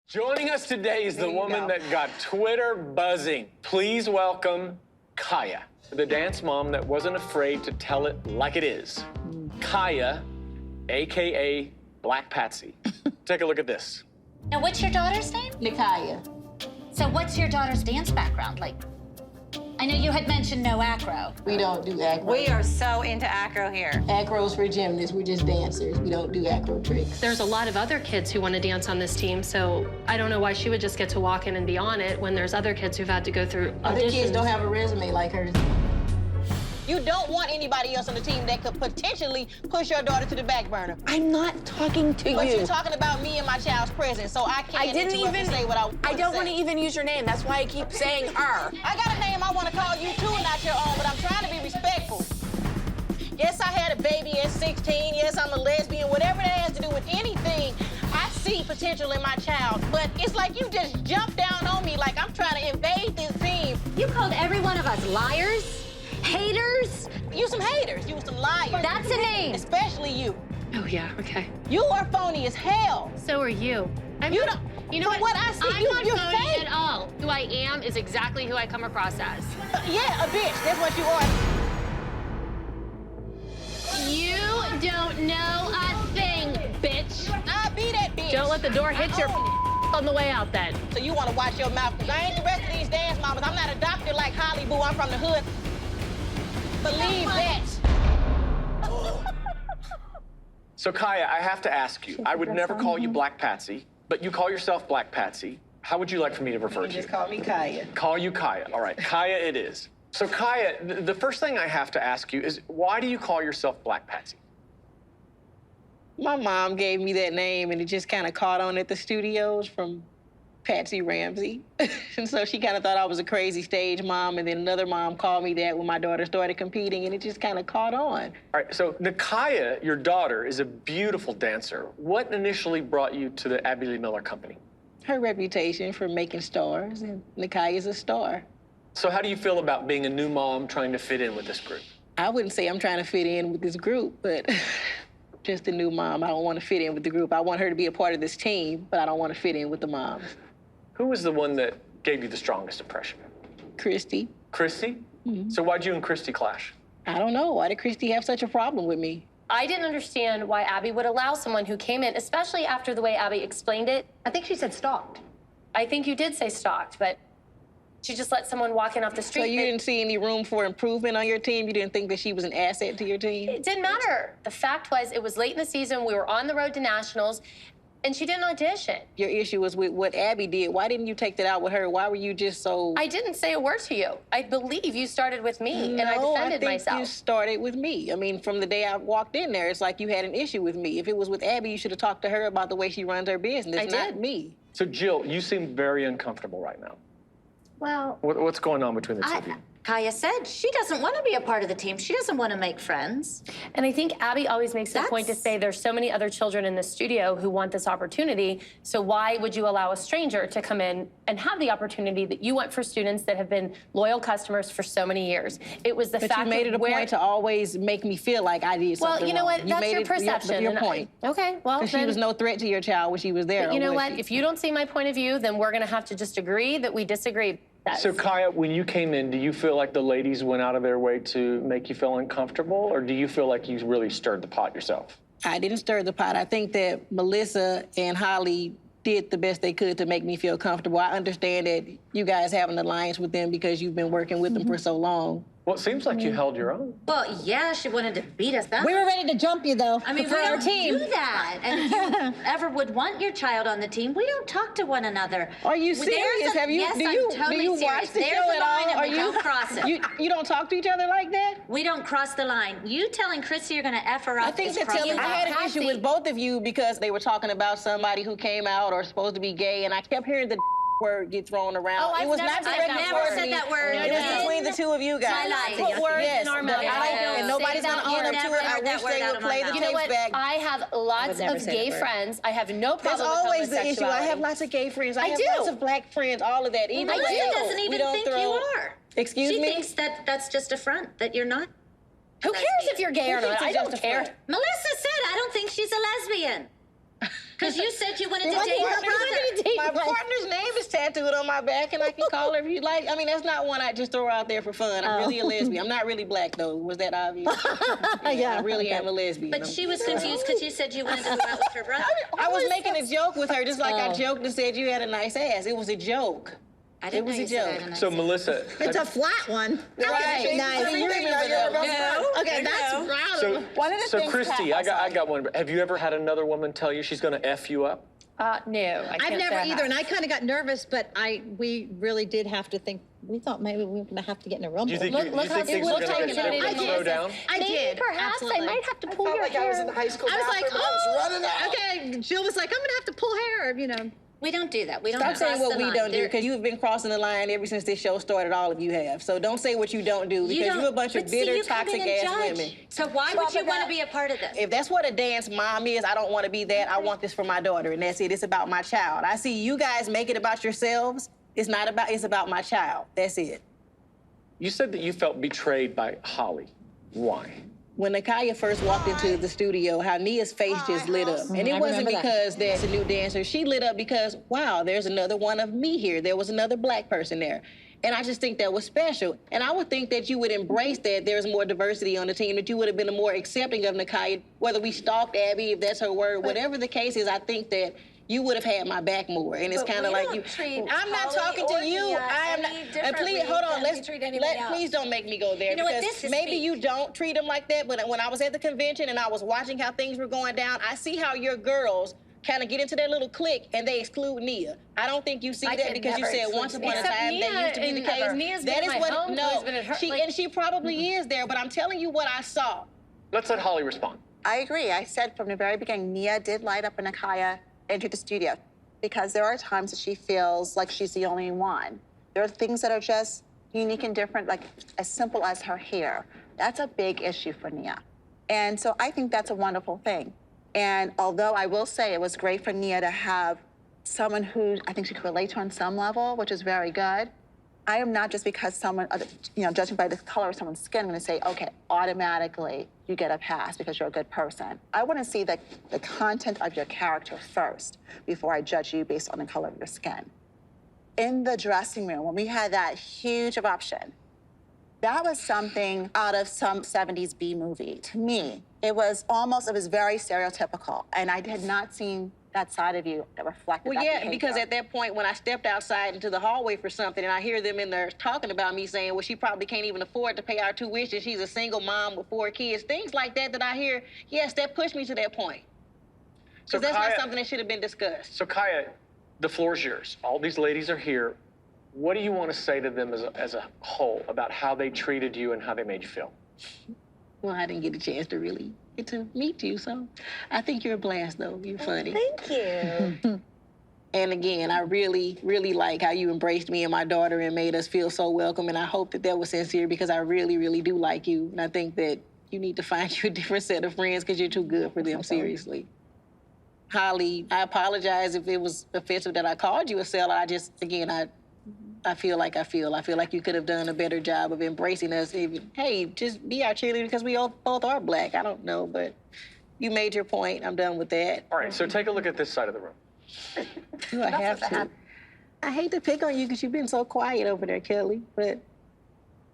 Joining us today is the woman that got Twitter buzzing. Please welcome Kaya, the dance mom that wasn't afraid to tell it like it is. Kaya, AKA Black Patsy. Take a look at this. Now, what's your daughter's name? Nikaya. So what's your daughter's dance background? Like, I know you had mentioned no acro. We don't do acro. We are so into acro here. Acro's for gymnasts. We're just dancers. We don't do acro tricks. There's a lot of other kids who want to dance on this team, so I don't know why she would just get to walk in and be on it when there's other kids who've had to go through auditions. Other kids don't have a resume like hers. You don't want anybody else on the team that could potentially push your daughter to the back burner. I'm not talking to you. But you're talking about me and my child's presence, so I can't say what I want to say. I don't want to even use your name. That's why I keep saying her. I got a name I want to call you too, not your own, but I'm trying to be respectful. Yes, I had a baby at 16. Yes, I'm a lesbian. Whatever that has to do with anything, I see potential in my child. But it's like you just jumped down on me like I'm trying to invade this team. You called every one of us liars, haters. You some haters. You some liars. That's a name. Especially you. Oh, yeah, okay. You are phony as hell. So are you. You know From what I see, I'm not you're phony fake. at all. Who I am is exactly who I come across as. Yeah, a bitch. That's what you are. You don't know a thing, bitch. I'll be that bitch. Don't let the door hit your on the way out then. So you want to watch your mouth, because I ain't the rest of these dance mamas. I'm not adopted like Holly Boo. I'm from the hood. Believe that. So Kaya, I have to ask you, I would never call you Black Patsy, but you call yourself Black Patsy. How would you like for me to refer to you? Just call me Kaya. Call you Kaya. All right, Kaya it is. So Kaya, the first thing I have to ask you is, why do you call yourself Black Patsy? My mom gave me that name, and it just kind of caught on at the studios from Patsy Ramsey. And so she kind of thought I was a crazy stage mom, and then another mom called me that when my daughter started competing, and it just kind of caught on. All right, so Nikaya, your daughter, is a beautiful dancer. What initially brought you to the Abby Lee Miller Company? Her reputation for making stars, and Nikaya's a star. So how do you feel about being a new mom trying to fit in with this group? I wouldn't say I'm trying to fit in with this group, but just a new mom. I don't want to fit in with the group. I want her to be a part of this team, but I don't want to fit in with the moms. Who was the one that gave you the strongest impression? Christy. Christy? Mm-hmm. So why'd you and Christy clash? I don't know. Why did Christy have such a problem with me? I didn't understand why Abby would allow someone who came in, especially after the way Abby explained it. I think she said stalked. I think you did say stalked, but she just let someone walk in off the street. So you didn't see any room for improvement on your team? You didn't think that she was an asset to your team? It didn't matter. The fact was, it was late in the season. We were on the road to nationals, and she didn't audition. Your issue was with what Abby did. Why didn't you take that out with her? Why were you just so... I didn't say a word to you. I believe you started with me, and I defended myself. You started with me. I mean, from the day I walked in there, it's like you had an issue with me. If it was with Abby, you should have talked to her about the way she runs her business, I not did. me. So Jill, you seem very uncomfortable right now. Well, What's going on between the two of you? Kaya said she doesn't want to be a part of the team. She doesn't want to make friends. And I think Abby always makes a point to say there's so many other children in the studio who want this opportunity, so why would you allow a stranger to come in and have the opportunity that you want for students that have been loyal customers for so many years? It was the But fact you made it a where... point to always make me feel like I did something Well, you know wrong. what? That's your perception. Your and point. Okay, well, Because she was no threat to your child when she was there. But you know was what? she? If you don't see my point of view, then we're going to have to just agree that we disagree. So Kaya, when you came in, do you feel like the ladies went out of their way to make you feel uncomfortable, or do you feel like you really stirred the pot yourself? I didn't stir the pot. I think that Melissa and Holly did the best they could to make me feel comfortable. I understand that you guys have an alliance with them because you've been working with them for so long. Well, it seems like you held your own. Well, yeah, she wanted to beat us up. We were ready to jump you, though, I mean, for we our don't team. do that. And if you ever would want your child on the team, we don't talk to one another. Are you There's serious? a- Have you? Yes, do I'm you? totally do you serious. watch the There's show a at line all? and we don't cross it. You don't talk to each other like that? We don't cross the line. You telling Christy you're going to F her up I think is that crossing the I had line. an issue with both of you because they were talking about somebody who came out or supposed to be gay, and I kept hearing the word get thrown around. Oh, it was not I've directed never toward said me. that word. It was No. between the two of you guys. My life. Put words Yes, in our mouth. and nobody's Say going to that. own up You to never it. I heard that wish word they out would of my play the mouth. You know tapes what? back. I have lots never of say gay that word. friends. I have no That's problem with always the issue. I homosexuality. have lots of gay friends. I have do. lots of black friends, all of that. Either Melissa way, doesn't we even don't think throw... you are. Excuse She me? thinks that that's just a front, that you're not. Who cares if you're gay or Who not? thinks I it's don't just a care. friend? Melissa said, I don't think she's a lesbian. Because you said you wanted to Why date do her you- brother. date My My partner's name is tattooed on my back, and I can call her if you like. I mean, that's not one I just throw out there for fun. I'm really a lesbian. I'm not really black, though. Was that obvious? Yeah, I really am a lesbian. But she was confused because you said you wanted to go out with her brother. I was making a joke with her, just like I joked and said you had a nice ass. It was a joke. I didn't It was know a you said I joke. had a nice So, ass. Melissa, It's a flat one. Right. Nice. You remember that. Okay, that's proud so, of One of the so things Christy, I got one. Have you ever had another woman tell you she's going to F you up? No, I I've can't never say I either, have. and I kind of got nervous, but we really did have to think. We thought maybe we were going to have to get in a rumble. Do you think, Look you how think things it are looks going like to intimidating slow down? I Maybe did. perhaps absolutely. I might have to pull your like hair. I was in the high school I was like, bathroom and I was running out. okay. Jill was like, I'm going to have to pull hair, you know. We don't do that. We don't Stop saying cross what the we line. don't do, There- because you've been crossing the line ever since this show started. All of you have. So don't say what you don't do, because don't- you're a bunch of but see, bitter, you come in toxic and ass judge. women. So why would you want to be a part of this? If that's what a dance mom is, I don't want to be that. I want this for my daughter, and that's it. It's about my child. I see you guys make it about yourselves. It's not about. It's about my child. That's it. You said that you felt betrayed by Holly. Why? When Nakaya first walked into the studio, how Nia's face just lit up. And it wasn't because there's a new dancer. She lit up because, wow, there's another one of me here. There was another black person there. And I just think that was special. And I would think that you would embrace that there's more diversity on the team, that you would have been more accepting of Nakaya, whether we stalked Abby, if that's her word, whatever the case is, I think that you would have had my back more. And it's But kind of we like don't you. treat I'm not Holly talking or to you. Nia I am not. any And please, differently hold on. than we treat anybody else. Please don't make me go there. You know what? because This is maybe speak. you don't treat them like that. But when I was at the convention and I was watching how things were going down, I see how your girls kind of get into their little clique and they exclude Nia. I don't think you see I that could because you never said exclude once upon a Except time Nia that used to be the and case. Nia's been That in is my what home, no. who's been in her- She like- and she probably is there, but I'm telling you what I saw. Let's let Holly respond. I agree. I said from the very beginning, Nia did light up when Nakaya entered the studio because there are times that she feels like she's the only one. There are things that are just unique and different, like as simple as her hair. That's a big issue for Nia. And so I think that's a wonderful thing. And although I will say it was great for Nia to have someone who I think she could relate to on some level, which is very good, I am not just because someone, judging by the color of someone's skin, I'm going to say, okay, automatically you get a pass because you're a good person. I want to see the content of your character first before I judge you based on the color of your skin. In the dressing room, when we had that huge eruption, that was something out of some 70s B movie. To me, it was very stereotypical, and I had not seen that side of you that reflected Well, that yeah, behavior. because at that point, when I stepped outside into the hallway for something, and I hear them in there talking about me saying, well, she probably can't even afford to pay our tuition. She's a single mom with 4 kids. Things like that I hear, yes, that pushed me to that point. So Because that's Kaya, not something that should have been discussed. So Kaya, the floor's yours. All these ladies are here. What do you want to say to them as a whole about how they treated you and how they made you feel? Well, I didn't get a chance to really get to meet you, so I think you're a blast, though. You're funny. Thank you. And again, I really, really like how you embraced me and my daughter and made us feel so welcome. And I hope that was sincere because I really, really do like you. And I think that you need to find you a different set of friends because you're too good for them, seriously. Holly, I apologize if it was offensive that I called you a sellout. I feel like you could have done a better job of embracing us. Hey, just be our cheerleader because we all, both are black. I don't know, but you made your point. I'm done with that. All right, so take a look at this side of the room. Do I have to? I hate to pick on you because you've been so quiet over there, Kelly, but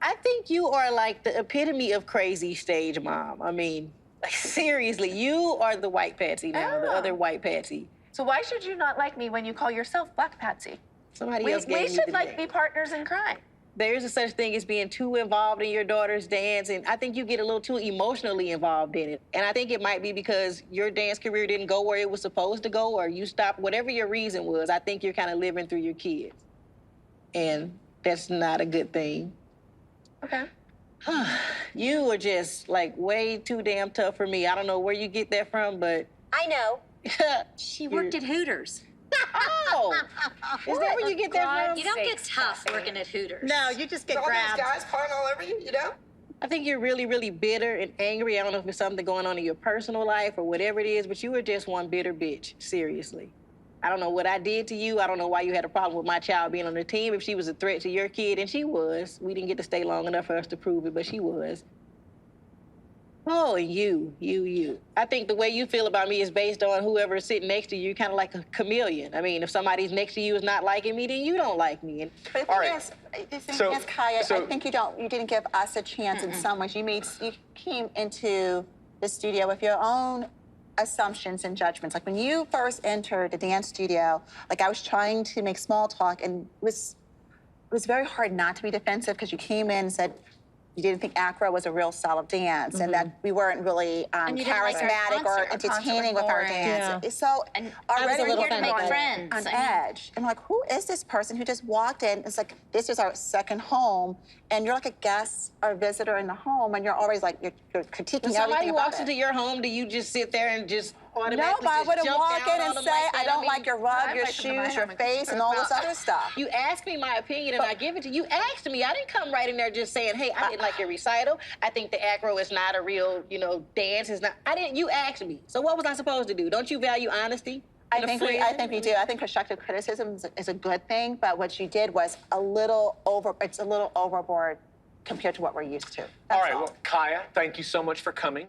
I think you are like the epitome of crazy stage mom. I mean, like, seriously, you are the white Patsy now, the other white Patsy. So why should you not like me when you call yourself Black Patsy? Somebody else gave We me should the like name. be partners in crime. There is a such thing as being too involved in your daughter's dance, and I think you get a little too emotionally involved in it. And I think it might be because your dance career didn't go where it was supposed to go, or you stopped, whatever your reason was. I think you're kind of living through your kids. And that's not a good thing. Okay. You are just like way too damn tough for me. I don't know where you get that from, but I know. She worked at Hooters. oh, is that where you get that from? You don't get tough working at Hooters. No, you just get All these grabbed. guys pawing all over you, you know? I think you're really, really bitter and angry. I don't know if it's something going on in your personal life or whatever it is, but you were just one bitter bitch, seriously. I don't know what I did to you. I don't know why you had a problem with my child being on the team, if she was a threat to your kid, and she was. We didn't get to stay long enough for us to prove it, but she was. Oh, you. I think the way you feel about me is based on whoever is sitting next to you, kind of like a chameleon. I mean, if somebody's next to you is not liking me, then you don't like me. And But All the right. thing is, Kaya, I think you didn't give us a chance in some ways. You came into the studio with your own assumptions and judgments. Like when you first entered the dance studio, like I was trying to make small talk, and it was very hard not to be defensive because you came in and said you didn't think acro was a real style of dance, and that we weren't really you didn't like our charismatic or concert. Our entertaining with our dance. So And already a little we're offended on by that. friends. on I mean- edge. And like, who is this person who just walked in? It's like, this is our second home, and you're like a guest or visitor in the home, and you're always like, you're critiquing when everything somebody about walks it. into your home, do you just sit there and just No, automatically but I just wouldn't jump walk down in on and them say, like that? I don't mean, like your rug, I'd your like to come to my shoes, your home and face, just and all this about- other stuff. You asked me my opinion and I give it to you. You asked me. I didn't come right in there just saying, hey, I didn't like your recital. I think the acro is not a real, dance. It's not. I didn't. You asked me. So what was I supposed to do? Don't you value honesty? I think we do. I think constructive criticism is a good thing, but what you did was it's a little overboard compared to what we're used to. All That's right, well, Kaya, thank you so much for coming.